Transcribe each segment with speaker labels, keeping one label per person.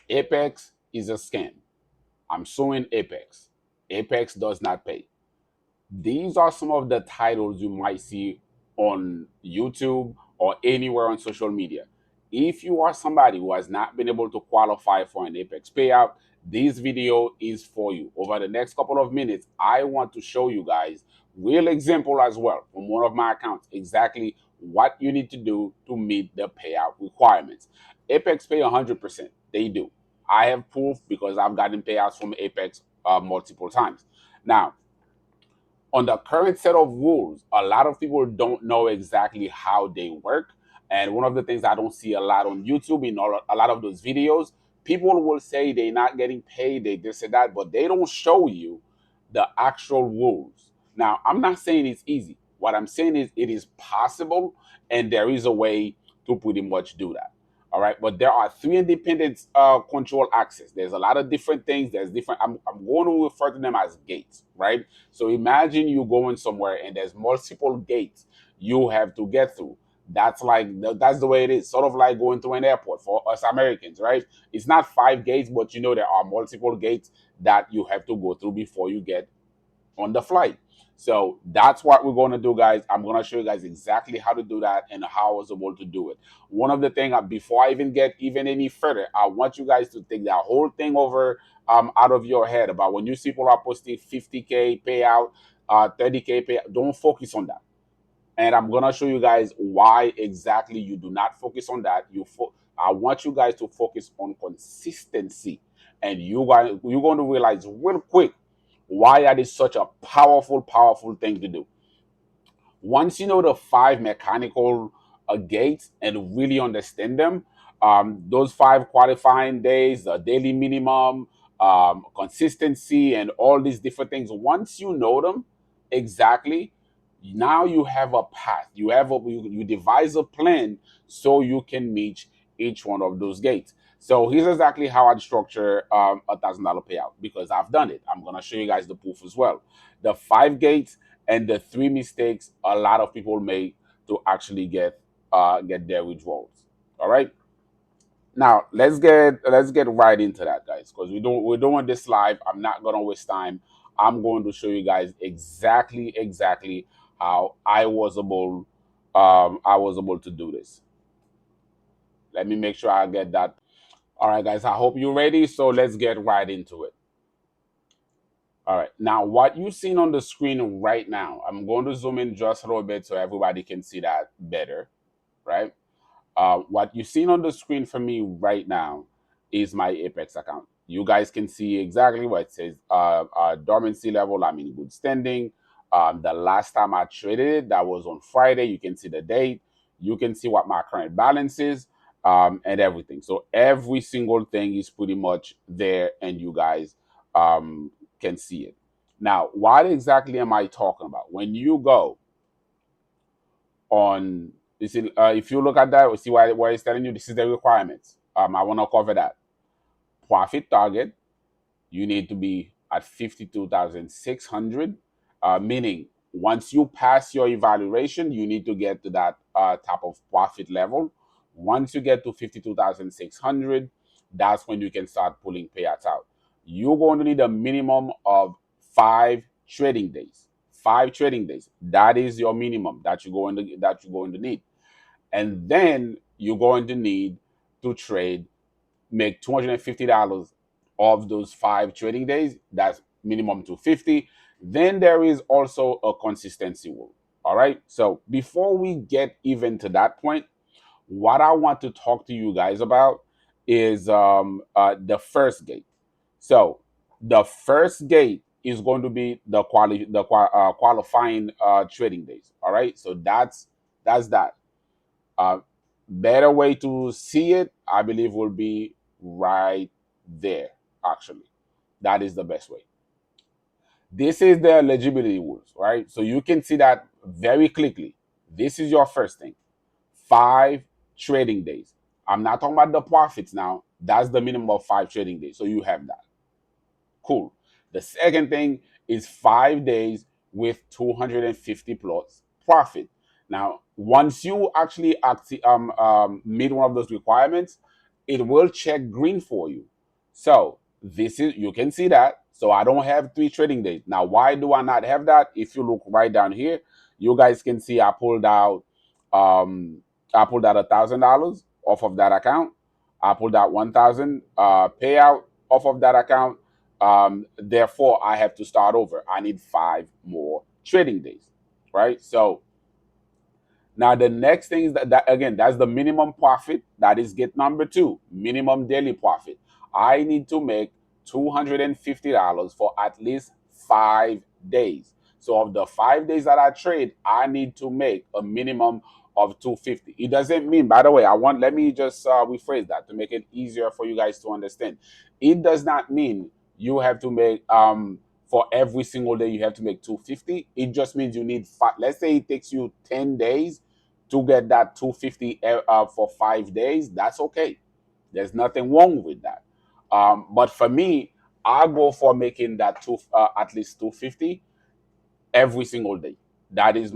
Speaker 1: Apex is a scam. I'm suing Apex. Apex does not pay. These are some of the titles you might see on YouTube or anywhere on social media. If you are somebody who has not been able to qualify for an Apex payout, this video is for you. Over the next couple of minutes, I want to show you guys real example as well from one of my accounts exactly what you need to do to meet the payout requirements. Apex pay 100%. They do. I have proof because I've gotten payouts from Apex multiple times. Now, on the current set of rules, a lot of people don't know exactly how they work. And one of the things I don't see a lot on YouTube in a lot of those videos, people will say they're not getting paid, they this and that, but they don't show you the actual rules. Now, I'm not saying it's easy. What I'm saying is it is possible, and there is a way to pretty much do that. All right, but there are three independent control access. There's a lot of different things. There's different. I'm going to refer to them as gates, right? So imagine you going somewhere and there's multiple gates you have to get through. That's the way it is. Sort of like going to an airport for us Americans, right? It's not five gates, but you know there are multiple gates that you have to go through before you get on the flight. So that's what we're going to do, guys. I'm going to show you guys exactly how to do that and how I was able to do it. One of the things, before I even get even any further, I want you guys to take that whole thing over out of your head about when you see people are posting 50K payout, 30K payout. Don't focus on that. And I'm gonna show you guys why exactly you do not focus on that. I want you guys to focus on consistency, and you're going to realize real quick why that is such a powerful, powerful thing to do. Once you know the five mechanical gates and really understand them, those five qualifying days, the daily minimum, consistency, and all these different things, once you know them exactly, now you have a path. You devise a plan so you can meet each one of those gates. So here's exactly how I'd structure $1,000 payout because I've done it. I'm gonna show you guys the proof as well. The five gates and the three mistakes a lot of people make to actually get their withdrawals. All right. Now let's get right into that, guys, because we're doing this live. I'm not gonna waste time. I'm going to show you guys exactly how I was able to do this. Let me make sure I get that. All right, guys. I hope you're ready. So let's get right into it. All right. Now, what you've seen on the screen right now, I'm going to zoom in just a little bit so everybody can see that better, right? What you've seen on the screen for me right now is my Apex account. You guys can see exactly what it says. Dormancy level, I'm in good standing. The last time I traded it, that was on Friday. You can see the date. You can see what my current balance is and everything. So every single thing is pretty much there, and you guys can see it. Now, what exactly am I talking about? When you go on, you see, if you look at that, you see where it's telling you this is the requirements. I want to cover that. Profit target, you need to be at 52,600, meaning once you pass your evaluation, you need to get to that type of profit level. Once you get to 52,600, that's when you can start pulling payouts out. You're going to need a minimum of 5 trading days. 5 trading days. That is your minimum that you're going to need. And then you're going to need to trade, make $250 of those 5 trading days. That's minimum 250. Then there is also a consistency rule. All right. So before we get even to that point, what I want to talk to you guys about is the first gate. So the first gate is going to be qualifying trading days. All right. So that's that. Uh, Better way to see it, I believe, will be right there. Actually, that is the best way. This is the eligibility rules, right? So you can see that very quickly. This is your first thing. 5 trading days. I'm not talking about the profits now. That's the minimum of 5 trading days. So you have that. Cool. The second thing is 5 days with 250 plus profit. Now, once you actually meet one of those requirements, it will check green for you. So this is, you can see that. So I don't have 3 trading days. Now, why do I not have that? If you look right down here, you guys can see um I pulled out $1,000 off of that account. I pulled out 1,000 payout off of that account. Therefore, I have to start over. I need 5 more trading days, right? So now the next thing is that again, that's the minimum profit. That is get number two, minimum daily profit. I need to make $250 for at least 5 days. So of the 5 days that I trade, I need to make a minimum of 250. It doesn't mean, by the way, let me just rephrase that to make it easier for you guys to understand. It does not mean you have to make for every single day you have to make 250. It just means you need five. Let's say it takes you 10 days to get that 250 for 5 days. That's okay. There's nothing wrong with that. But for me, I go for making that at least 250 every single day. That is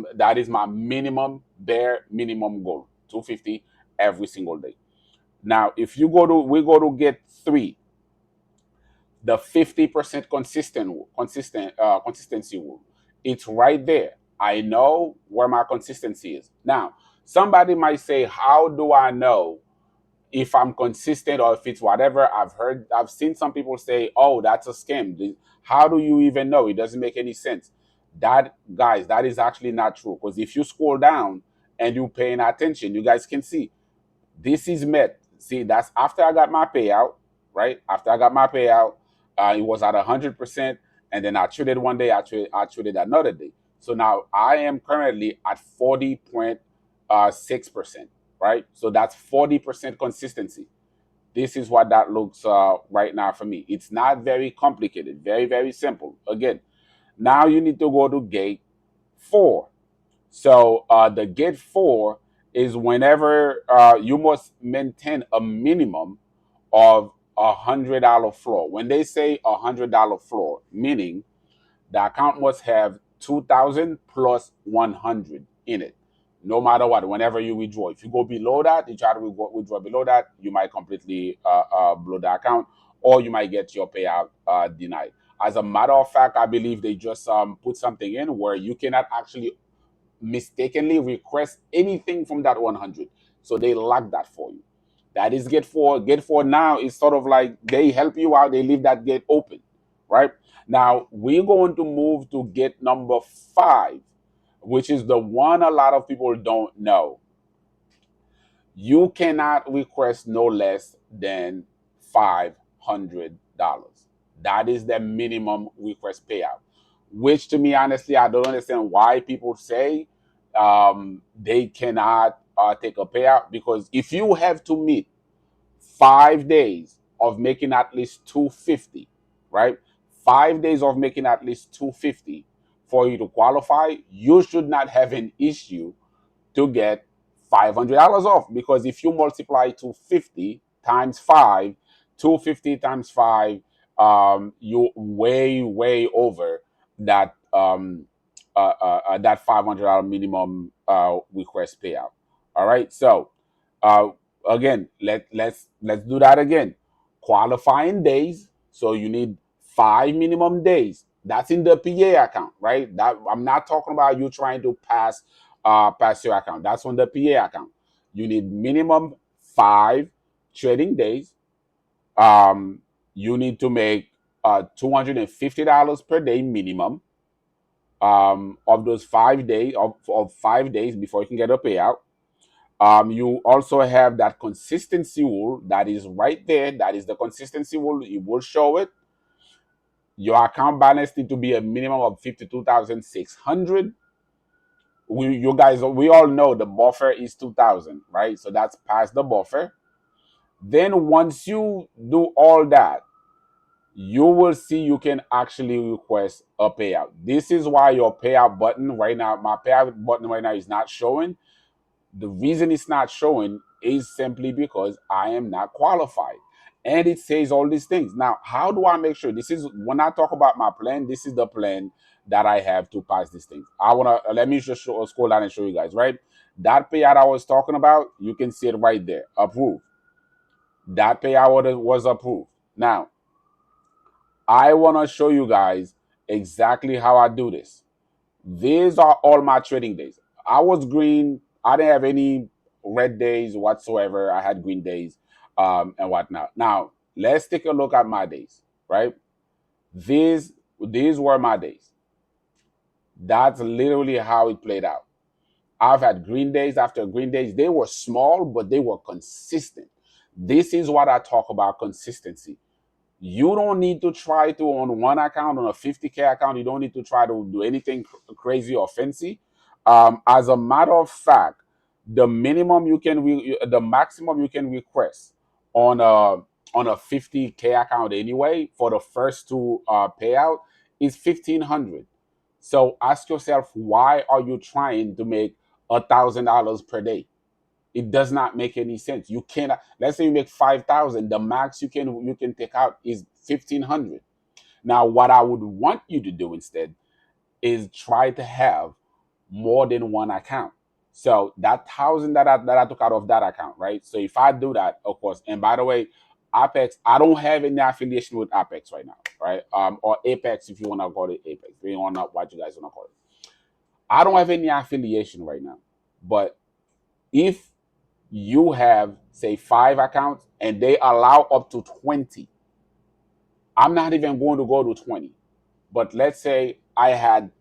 Speaker 1: my minimum, bare minimum goal. 250 every single day. Now, if you go to we go to get three, the 50% consistency rule. It's right there. I know where my consistency is. Now, somebody might say, how do I know if I'm consistent or if it's whatever? I've seen some people say, oh, that's a scam. How do you even know? It doesn't make any sense. That, guys, that is actually not true. Because if you scroll down and you're paying attention, you guys can see this is met. See, that's after I got my payout, right? After I got my payout, it was at 100%, and then I traded one day, I traded another day. So now I am currently at 40.6%, right? So that's 40% consistency. This is what that looks right now for me. It's not very complicated, very, very simple. Again, now you need to go to gate 4. So the gate 4 is whenever you must maintain a minimum of $100 floor. When they say $100 floor, meaning the account must have 2,000 plus 100 in it. No matter what, whenever you withdraw, if you go below that, you try to withdraw below that, you might completely blow the account, or you might get your payout denied. As a matter of fact, I believe they just put something in where you cannot actually mistakenly request anything from that 100. So they lock that for you. That is gate 4. Gate 4 now is sort of like they help you out, they leave that gate open, right? Now we're going to move to gate number 5, which is the one a lot of people don't know. You cannot request no less than $500. That is the minimum request payout. Which, to me, honestly, I don't understand why people say they cannot take a payout, because if you have to meet 5 days of making at least 250, right? 5 days of making at least 250 for you to qualify, you should not have an issue to get $500 off, because if you multiply 250 times 5, 250 times 5, you way over that that $500 minimum request payout. All right, so uh, again, let's do that again. Qualifying days, so you need 5 minimum days. That's in the PA account, right? That, I'm not talking about you trying to pass your account. That's on the PA account. You need minimum 5 trading days. Um, you need to make $250 per day minimum of those 5 days of 5 days before you can get a payout. You also have that consistency rule that is right there. That is the consistency rule. It will show it. Your account balance need to be a minimum of 52,600. You guys, we all know the buffer is 2,000, right? So that's past the buffer. Then once you do all that, you will see you can actually request a payout. This is why your payout button right now, my payout button right now is not showing. The reason it's not showing is simply because I am not qualified. And it says all these things. Now, how do I make sure? This is when I talk about my plan, this is the plan that I have to pass these things. Let me just scroll down and show you guys, right? That payout I was talking about, you can see it right there. Approved. That payout order was approved. Now, I want to show you guys exactly how I do this. These are all my trading days. I was green. I didn't have any red days whatsoever. I had green days and whatnot. Now, let's take a look at my days, right? These were my days. That's literally how it played out. I've had green days after green days. They were small, but they were consistent. This is what I talk about, consistency. You don't need to try to, on one account, on a 50K account, you don't need to try to do anything crazy or fancy. As a matter of fact, the maximum you can request on a 50K account anyway for the first two payout is 1,500. So ask yourself, why are you trying to make $1,000 per day? It does not make any sense. You cannot. Let's say you make 5,000. The max you can take out is 1,500. Now, what I would want you to do instead is try to have more than one account. So that thousand that I took out of that account, right? So if I do that, of course, and by the way, Apex, I don't have any affiliation with Apex right now, right? Or Apex, if you want to call it Apex, depending on what you guys want to call it. I don't have any affiliation right now, but if you have, say, 5 accounts and they allow up to 20, I'm not even going to go to 20. But let's say I had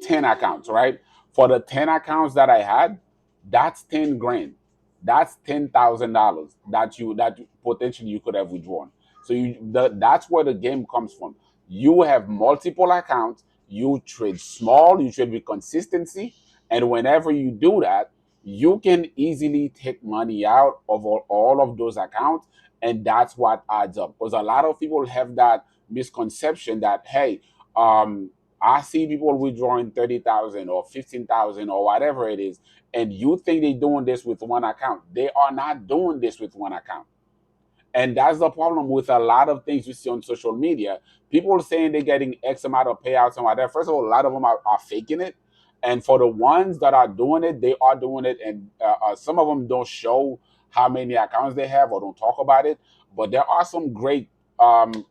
Speaker 1: 10 accounts, right? For the 10 accounts that I had, that's 10 grand. That's $10,000 that potentially you could have withdrawn. So that's where the game comes from. You have multiple accounts, you trade small, you trade with consistency, and whenever you do that, you can easily take money out of all of those accounts, and that's what adds up. Because a lot of people have that misconception that, hey, I see people withdrawing 30,000 or 15,000 or whatever it is, and you think they're doing this with one account. They are not doing this with one account. And that's the problem with a lot of things you see on social media. People saying they're getting X amount of payouts and whatever. First of all, a lot of them are faking it. And for the ones that are doing it, they are doing it. And some of them don't show how many accounts they have or don't talk about it. But there are some great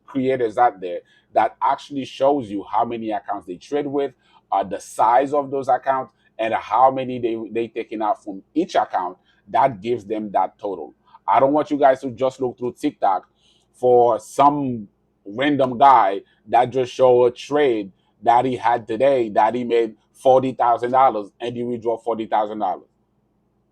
Speaker 1: creators out there that actually shows you how many accounts they trade with, the size of those accounts, and how many they taking out from each account. That gives them that total. I don't want you guys to just look through TikTok for some random guy that just show a trade that he had today that he made $40,000 and he withdraw $40,000.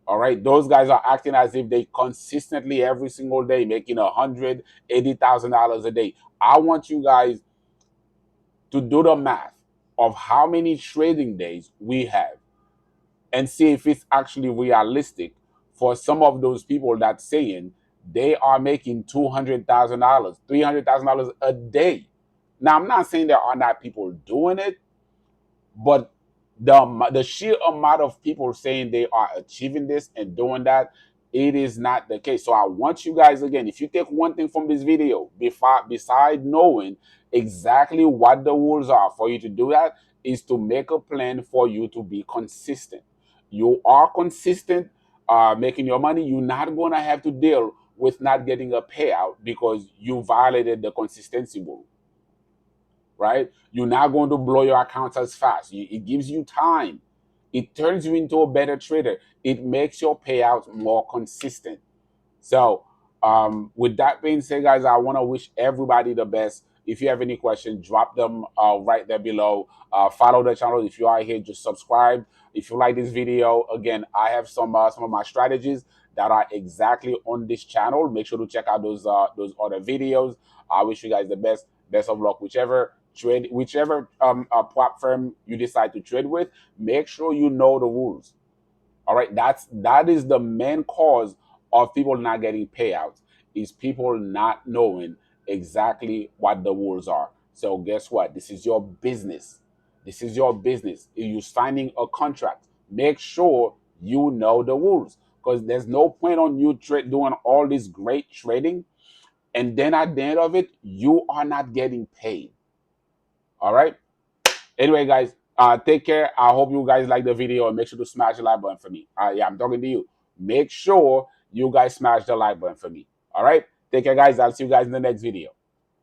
Speaker 1: All right, those guys are acting as if they consistently every single day making $180,000 a day. I want you guys to do the math of how many trading days we have and see if it's actually realistic for some of those people that's saying they are making $200,000, $300,000 a day. Now, I'm not saying there are not people doing it, but the sheer amount of people saying they are achieving this and doing that, it is not the case. So I want you guys, again, if you take one thing from this video, beside knowing exactly what the rules are for you to do that, is to make a plan for you to be consistent. You are consistent, making your money, you're not going to have to deal with not getting a payout because you violated the consistency rule, right? You're not going to blow your accounts as fast. It gives you time. It turns you into a better trader. It makes your payouts more consistent. So, with that being said, guys, I want to wish everybody the best. If you have any questions, drop them right there below. Follow the channel. If you are here, just subscribe. If you like this video, again, I have some of my strategies that are exactly on this channel. Make sure to check out those other videos. I wish you guys the best. Best of luck, whichever platform you decide to trade with. Make sure you know the rules. All right, that is the main cause of people not getting payouts, is people not knowing exactly what the rules are. So guess what? This is your business. This is your business. If you're signing a contract, make sure you know the rules, because there's no point on you doing all this great trading and then at the end of it, you are not getting paid. All right. Anyway, guys, take care. I hope you guys like the video and make sure to smash the like button for me. Yeah, I'm talking to you. Make sure you guys smash the like button for me. All right. Take care, guys. I'll see you guys in the next video.